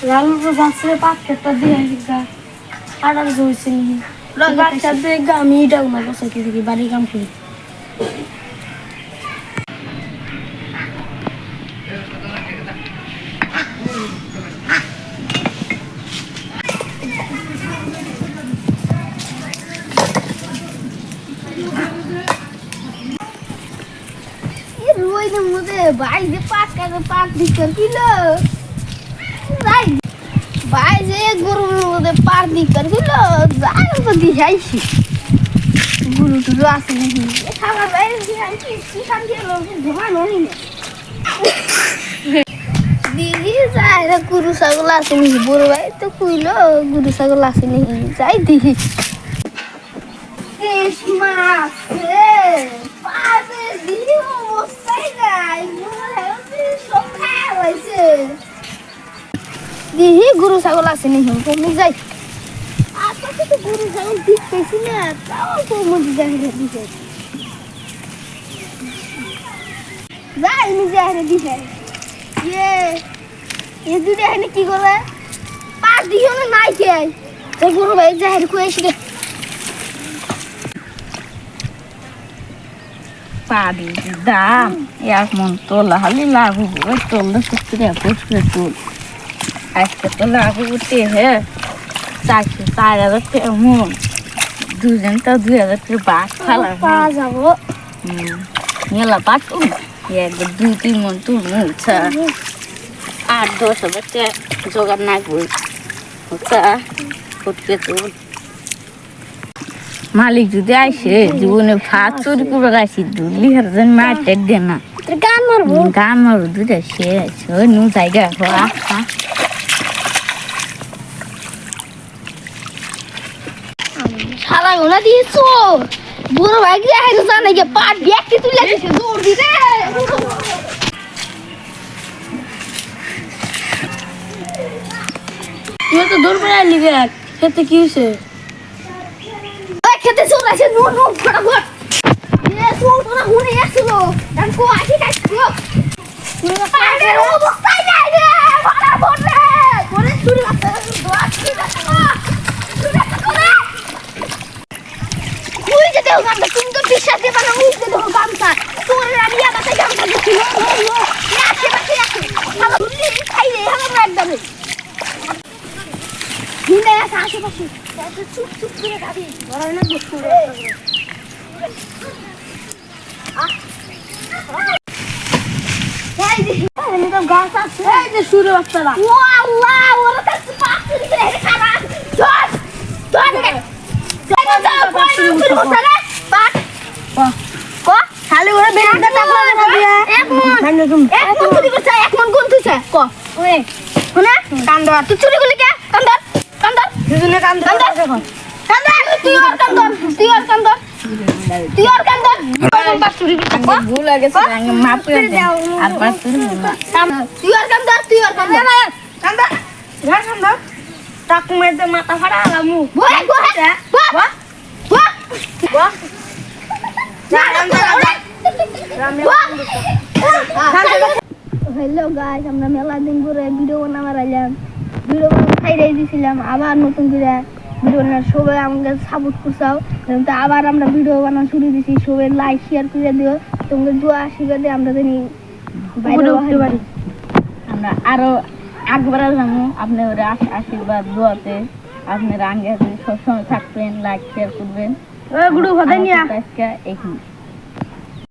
লালু তো যাচ্ছে পাঁচটা দিয়ে গা আটার জইছে নি বাচ্চা দিয়ে গা আমি এটাও না বসে কি বাড়ি কাম করি রোইদের মধ্যে ভাই যে পাঁচ লিটার কিলো ভাই ভাই যে গরুর মধ্যে 5 লিটার কিলো যাই তো দিহাইছি গরু টুরু আছে নাকি খাবার বাইরে দিহাইছি কি খান দিয়ে লোক ঘুমানো নি দিদি যাই রে গরু ছাগল আছে নাকি বড় ভাই তো কইলো গরু ছাগল আছে নাকি যাই দেখি মাছ পাশে দিদি অবস্থায় নাই দিদি গরু ছাগল আছে নাকি কমে যাই আজকে তো গরু ছাগল দেখতেছি না তাও কমে যাই দিছে যাই নিজে আরে দিছে এ দুটো এখানে কি করে পাঁচ দিও না নাই কে তো গরু ভাই যাই কইছি রে পাবি দাম এক মন তোলা হলে লাগু ওই তোললে সত্যি পুষ্পে তুল আজকে তো লাগু উঠে হ্যাঁ 4,000 টাকা মন দুজন তো 2,000 টাকা বাস খালা পাওয়া যাবো মেলা পাঠু এক 2-3 মন তুল মুছা 8-10 টাকা জোগাড় না করি হচ্ছে ফুটকে তুল মালিক যদি আসে জীবনে ভাত চুরি করে রাখি দুলি হারজন মারতে দে না গান মারবো দুটা শেষ ওই নু জায়গা সারা গোনা দিয়েছো বুড়ো ভাই গিয়ে হেরে জানে গিয়ে পাট ব্যক্তি তুলে দিছে দৌড় দিতে তুই তো দৌড় পড়ে আইলি গে খেতে কি হইছে খেতে চলে আসে নো ফটাফট তোরা হুনে আসছিল কো আসি কাটছো পাড়ের অবস্থায় নাই রে ফটাফট রে করে শুরু করতে দোয়া কি তুই যে দেও গামটা তুমি তো বিশ্বাস দিবা না উই যে দেও গামটা তোর রানিয়া কাছে গামটা দিছিল নো আসে বাকি আসে ভালো খাই রে আমার একদম হিন্দে আসে পাশে চুপ চুপ করে খাবি ধরে না দেখু এই যে আমি তো গাছ আছে এই যে শুরু বাচ্চারা ও আল্লাহ ওরা তো পাঁচ চুরি করে খানা চল চল রে চল শুরু করতে পাঁচ কো খালি ওরা বেরোতে টাকা না দিয়া এক মন চুরি করছে এক মন কোন তুইছে কো ওই কোনা কান্দর তুই চুরি করলি কে কান্দর দুজনে কান্দর দেখো তুই আর কান্দর বাস চুরি করতে ভুল হয়ে গেছে মাপ করে দে আর বাস চুরি না তুই আর কান্দর কান্দর টাক মেরে মাথা ফাড়া আলামু হ্যালো গাইস আমরা মেলা দিন করে ভিডিও বানাবার আইলাম ভিডিও বানাই দিয়েছিলাম আবার নতুন করে ভিডিও বানানোর সবাই আমাকে সাপোর্ট করছাও তো আবার আমরা ভিডিও বানানো শুরু দিছি সবাই লাইক শেয়ার করে দিও তোমাকে দোয়া আশীর্বাদে আমরা জানি বাইরে উঠতে পারি আমরা আরো আগবাড়া যাবো আপনার আশীর্বাদ দোয়াতে আপনারা আগে সবসময় থাকবেন লাইক শেয়ার করবেন গুরু ভাদাই নিয়া আজকে এইখানে